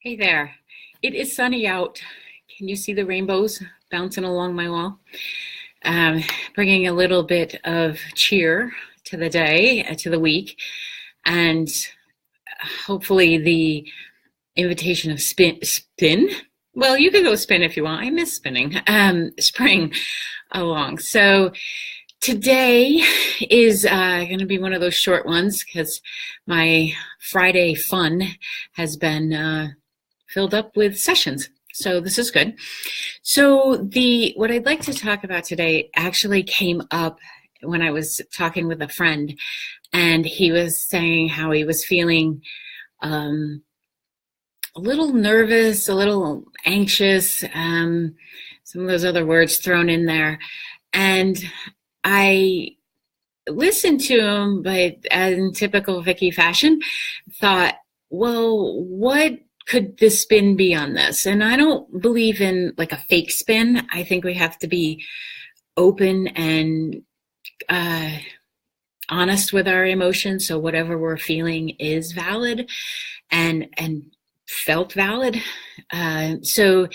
Hey there. It is sunny out. Can you see the rainbows bouncing along my wall? Um, Bringing a little bit of cheer to the day, to the week, and hopefully the invitation of spin. Well, you can go spin if you want. I miss spinning. Spring along. So today is going to be one of those short ones because my Friday fun has been filled up with sessions. So this is good. So the what I'd like to talk about today actually came up when I was talking with a friend, and he was saying how he was feeling a little nervous, a little anxious, some of those other words thrown in there. And I listened to him, but in typical Vicky fashion, thought, well, what could the spin be on this? And I don't believe in like a fake spin. I think we have to be open and honest with our emotions. So whatever we're feeling is valid and felt valid. So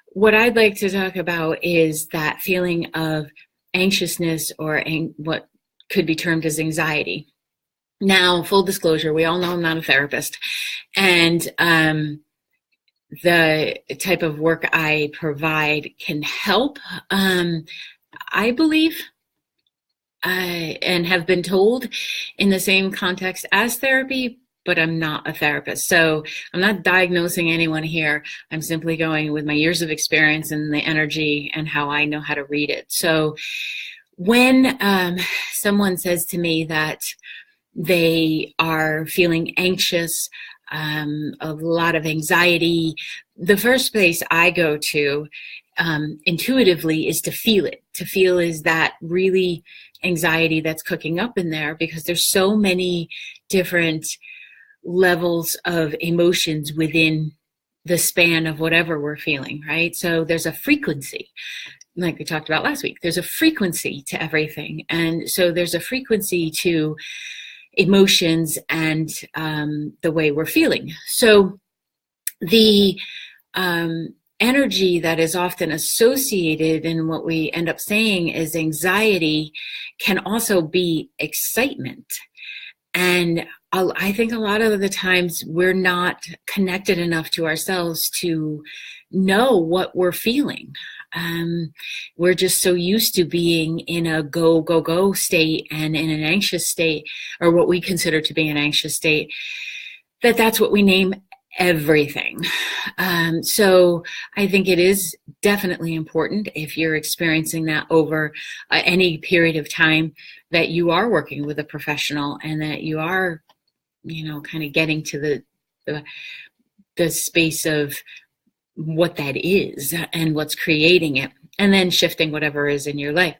what I'd like to talk about is that feeling of anxiousness or what could be termed as anxiety. Now, full disclosure, we all know I'm not a therapist, and the type of work I provide can help, I believe, and have been told in the same context as therapy, but I'm not a therapist. So I'm not diagnosing anyone here. I'm simply going with my years of experience and the energy and how I know how to read it. So when someone says to me that they are feeling anxious, a lot of anxiety, the first place I go to intuitively is to feel it. To feel is that really anxiety that's cooking up in there, because there's so many different levels of emotions within the span of whatever we're feeling, right? So there's a frequency, like we talked about last week. There's a frequency to everything. And so there's a frequency to emotions and the way we're feeling. So the energy that is often associated in what we end up saying is anxiety can also be excitement. And I think a lot of the times we're not connected enough to ourselves to know what we're feeling. We're just so used to being in a go, go, go state and in an anxious state, or what we consider to be an anxious state, that's what we name everything. So I think it is definitely important, if you're experiencing that over any period of time, that you are working with a professional and that you are, kind of getting to the space of what that is and what's creating it, and then shifting whatever is in your life.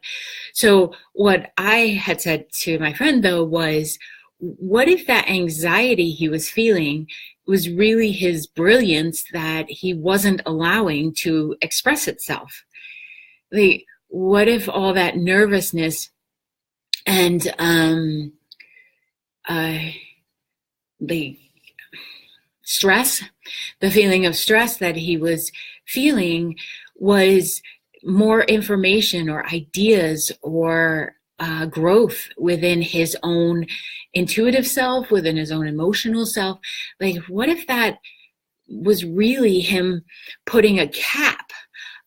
So what I had said to my friend, though, was, what if that anxiety he was feeling was really his brilliance that he wasn't allowing to express itself? Like, what if all that nervousness and the stress, the feeling of stress that he was feeling, was more information or ideas or growth within his own intuitive self, within his own emotional self? Like, what if that was really him putting a cap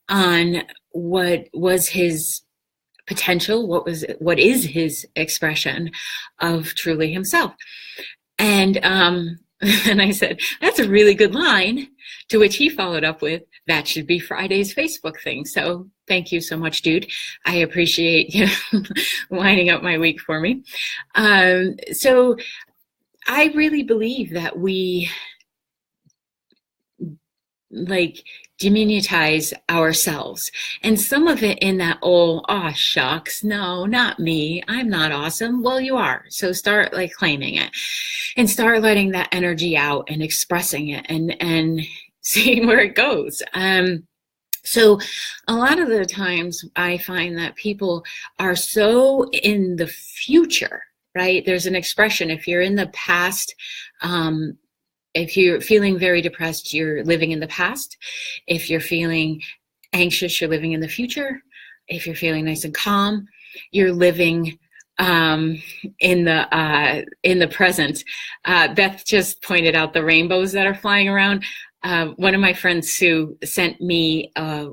on what was his potential, what is his expression of truly himself? And and I said, that's a really good line, to which he followed up with, that should be Friday's Facebook thing. So thank you so much, dude. I appreciate you lining up my week for me. So I really believe that we diminutize ourselves, and some of it in that old, oh shucks, no, not me, I'm not awesome. Well, you are. So start claiming it and start letting that energy out and expressing it and seeing where it goes. So a lot of the times I find that people are so in the future, right? There's an expression, if you're in the past, if you're feeling very depressed, you're living in the past. If you're feeling anxious, you're living in the future. If you're feeling nice and calm, you're living in the present. Beth just pointed out the rainbows that are flying around. One of my friends, Sue, sent me a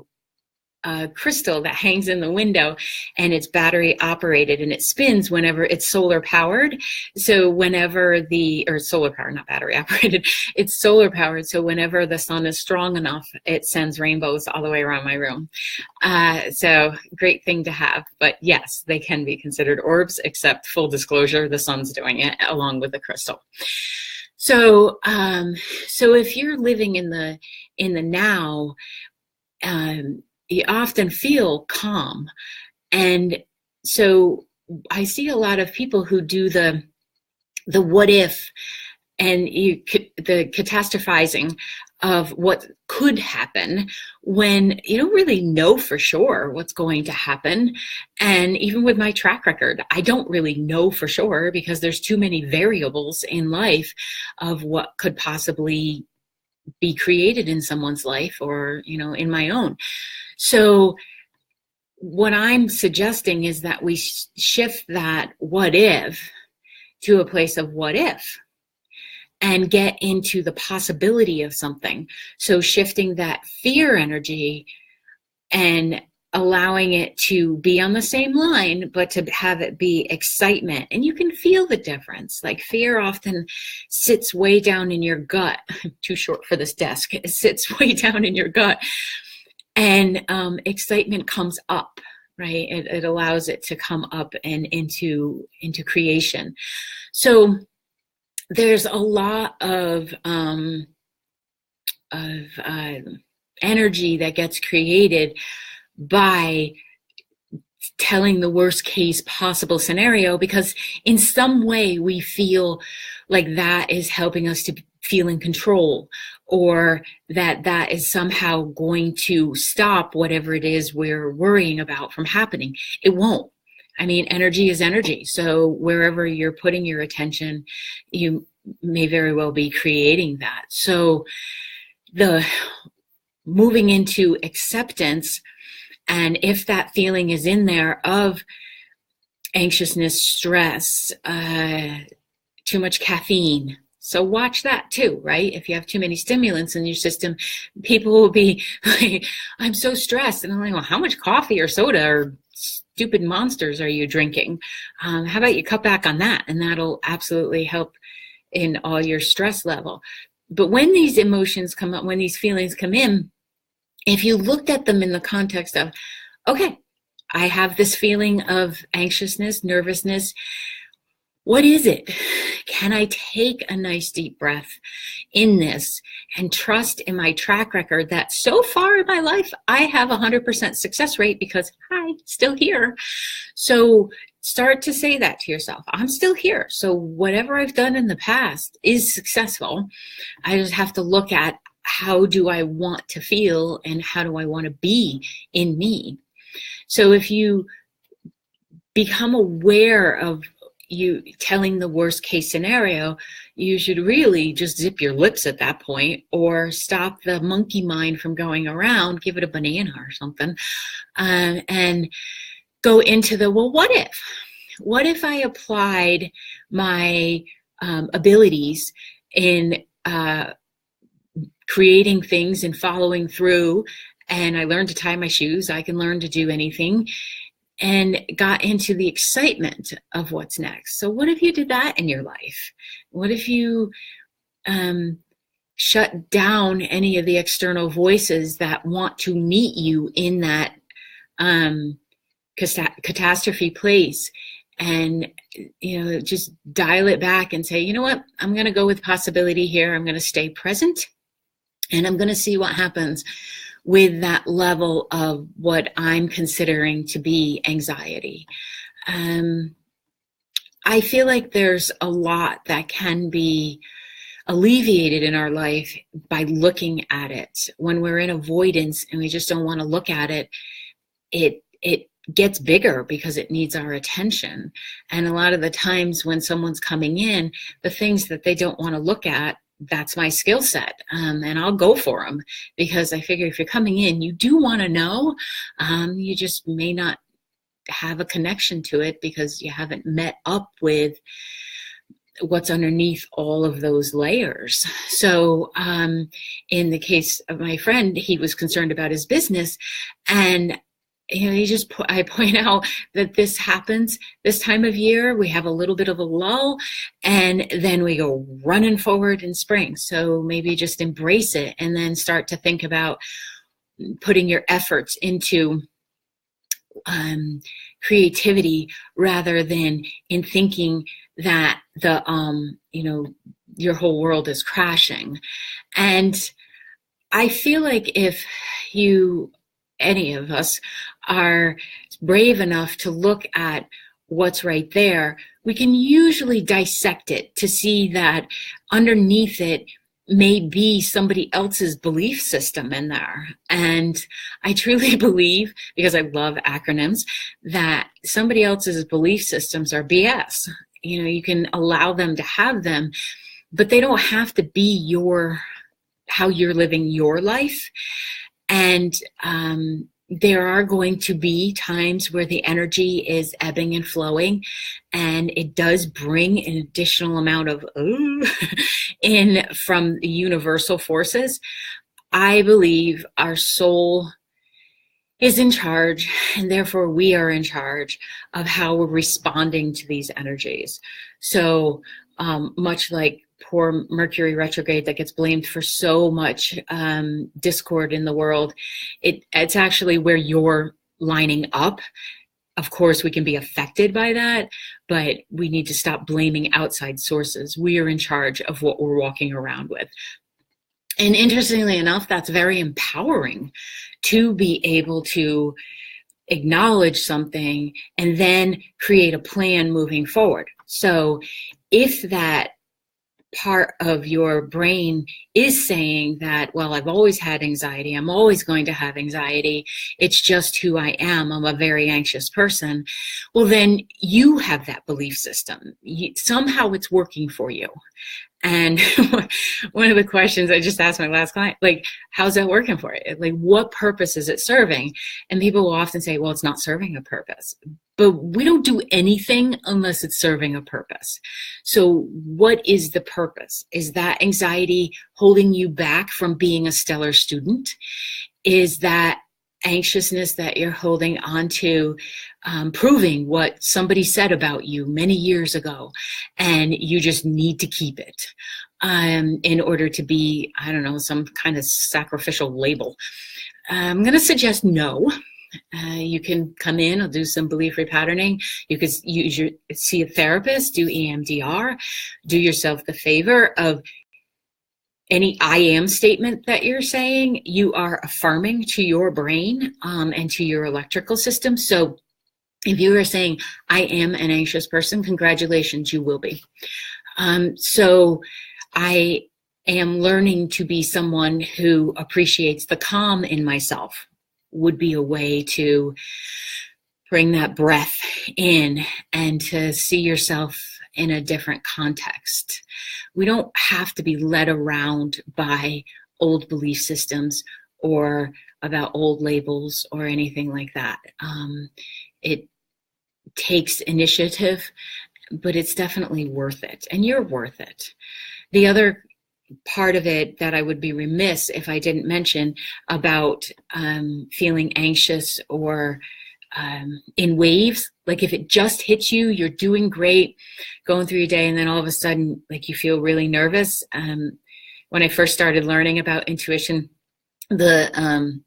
crystal that hangs in the window, and it's battery operated, and it spins whenever it's solar powered. So whenever solar powered, not battery operated, it's solar powered. So whenever the sun is strong enough, it sends rainbows all the way around my room. So great thing to have. But yes, they can be considered orbs, except full disclosure, the sun's doing it along with the crystal. So, so if you're living in the now, you often feel calm. And so I see a lot of people who do the what if, and the catastrophizing of what could happen when you don't really know for sure what's going to happen. And even with my track record, I don't really know for sure because there's too many variables in life of what could possibly be created in someone's life or, in my own. So what I'm suggesting is that we shift that what if to a place of what if and get into the possibility of something. So shifting that fear energy and allowing it to be on the same line, but to have it be excitement. And you can feel the difference. Like fear often sits way down in your gut. I'm too short for this desk. It sits way down in your gut. And excitement comes up, right? It allows it to come up and into creation. So there's a lot of energy that gets created by telling the worst case possible scenario, because in some way we feel like that is helping us to feel in control, or that is somehow going to stop whatever it is we're worrying about from happening. It won't. I mean, energy is energy. So wherever you're putting your attention, you may very well be creating that. So the moving into acceptance, and if that feeling is in there of anxiousness, stress, too much caffeine. So watch that too, right? If you have too many stimulants in your system, people will be like, I'm so stressed. And I'm like, well, how much coffee or soda or stupid monsters are you drinking? How about you cut back on that? And that'll absolutely help in all your stress level. But when these emotions come up, when these feelings come in, if you looked at them in the context of, okay, I have this feeling of anxiousness, nervousness. What is it? Can I take a nice deep breath in this and trust in my track record that so far in my life, I have 100% success rate because I'm still here. So start to say that to yourself. I'm still here. So whatever I've done in the past is successful. I just have to look at how do I want to feel and how do I want to be in me. So if you become aware of you telling the worst case scenario, you should really just zip your lips at that point, or stop the monkey mind from going around, give it a banana or something, and go into the, well, what if? What if I applied my abilities in creating things and following through, and I learned to tie my shoes, I can learn to do anything, and got into the excitement of what's next. So what if you did that in your life? What if you shut down any of the external voices that want to meet you in that catastrophe place, and just dial it back and say, you know what, I'm going to go with possibility here. I'm going to stay present, and I'm going to see what happens with that level of what I'm considering to be anxiety. I feel like there's a lot that can be alleviated in our life by looking at it. When we're in avoidance and we just don't want to look at it, it gets bigger because it needs our attention. And a lot of the times when someone's coming in, the things that they don't want to look at that's my skill set. And I'll go for them because I figure if you're coming in, you do want to know, you just may not have a connection to it because you haven't met up with what's underneath all of those layers. So in the case of my friend, he was concerned about his business, and I point out that this happens this time of year. We have a little bit of a lull, and then we go running forward in spring. So maybe just embrace it and then start to think about putting your efforts into creativity rather than in thinking that your whole world is crashing. And I feel like if any of us are brave enough to look at what's right there, we can usually dissect it to see that underneath it may be somebody else's belief system in there. And I truly believe, because I love acronyms, that somebody else's belief systems are BS. You can allow them to have them, but they don't have to be how you're living your life. And there are going to be times where the energy is ebbing and flowing, and it does bring an additional amount of in from the universal forces. I believe our soul is in charge, and therefore we are in charge of how we're responding to these energies. So much like poor Mercury retrograde that gets blamed for so much discord in the world, it's actually where you're lining up. Of course, we can be affected by that, but we need to stop blaming outside sources. We are in charge of what we're walking around with. And interestingly enough, that's very empowering to be able to acknowledge something and then create a plan moving forward. So if that part of your brain is saying that, well, I've always had anxiety, I'm always going to have anxiety, it's just who I am, I'm a very anxious person, well, then you have that belief system. Somehow it's working for you. And one of the questions I just asked my last client, like, how's that working for you? Like, what purpose is it serving? And people will often say, well, it's not serving a purpose. But we don't do anything unless it's serving a purpose. So what is the purpose? Is that anxiety holding you back from being a stellar student? Is that anxiousness that you're holding on to proving what somebody said about you many years ago, and you just need to keep it in order to be, I don't know, some kind of sacrificial label? I'm going to suggest no. You can come in, I'll do some belief repatterning. You could see a therapist, do EMDR, do yourself the favor of any I am statement that you're saying, you are affirming to your brain and to your electrical system. So if you are saying, I am an anxious person, congratulations, you will be. So I am learning to be someone who appreciates the calm in myself would be a way to bring that breath in and to see yourself in a different context. We don't have to be led around by old belief systems or about old labels or anything like that. It takes initiative, but it's definitely worth it, and you're worth it. The other part of it that I would be remiss if I didn't mention about feeling anxious or in waves, like if it just hits you, you're doing great, going through your day, and then all of a sudden, like, you feel really nervous. When I first started learning about intuition, the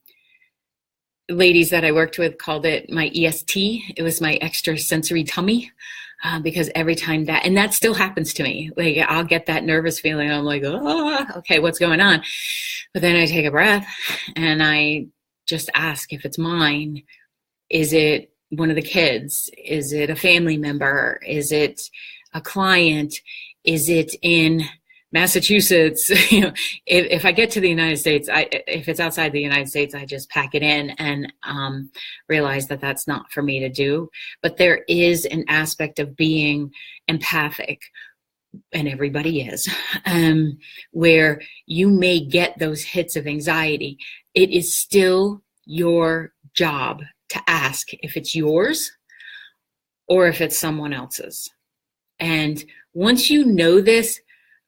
ladies that I worked with called it my EST. It was my extra sensory tummy. Because every time and that still happens to me, like I'll get that nervous feeling. I'm like, oh, okay, what's going on? But then I take a breath and I just ask if it's mine. Is it one of the kids? Is it a family member? Is it a client? Is it in Massachusetts? If I get to the United States, if it's outside the United States, I just pack it in and realize that that's not for me to do. But there is an aspect of being empathic and everybody is, where you may get those hits of anxiety, it is still your job to ask if it's yours or if it's someone else's. And once you know this,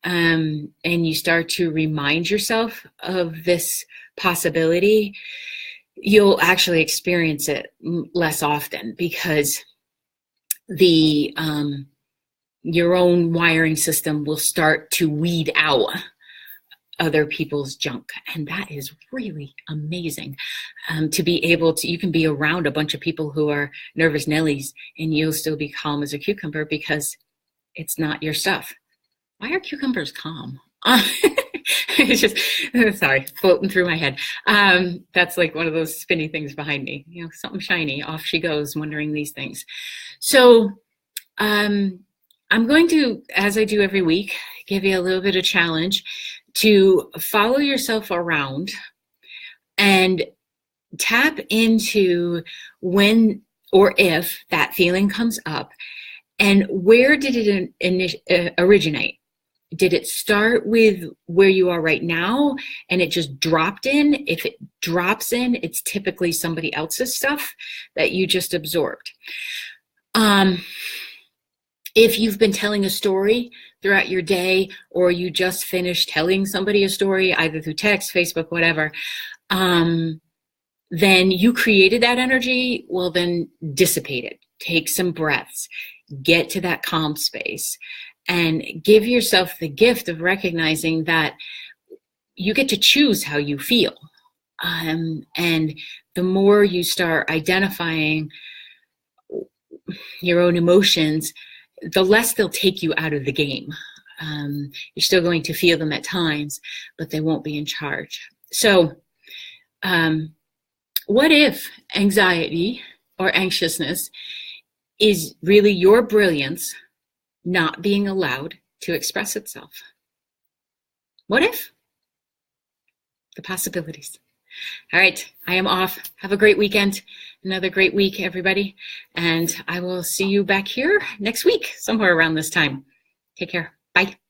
and you start to remind yourself of this possibility, you'll actually experience it less often, because the your own wiring system will start to weed out other people's junk. And that is really amazing, to be able to, you can be around a bunch of people who are nervous Nellies and you'll still be calm as a cucumber because it's not your stuff. Why are cucumbers calm? It's just, sorry, floating through my head. That's like one of those spinny things behind me, you know, something shiny, off she goes, wondering these things. So I'm going to, as I do every week, give you a little bit of challenge to follow yourself around and tap into when or if that feeling comes up, and where did it originate? Did it start with where you are right now and it just dropped in? If it drops in, it's typically somebody else's stuff that you just absorbed. If you've been telling a story throughout your day, or you just finished telling somebody a story, either through text, Facebook, whatever, then you created that energy, well, then dissipate it. Take some breaths, get to that calm space, and give yourself the gift of recognizing that you get to choose how you feel. And the more you start identifying your own emotions, the less they'll take you out of the game. You're still going to feel them at times, but they won't be in charge. So what if anxiety or anxiousness is really your brilliance not being allowed to express itself? What if? The possibilities. All right, I am off. Have a great weekend. Another great week, everybody. And I will see you back here next week, somewhere around this time. Take care. Bye.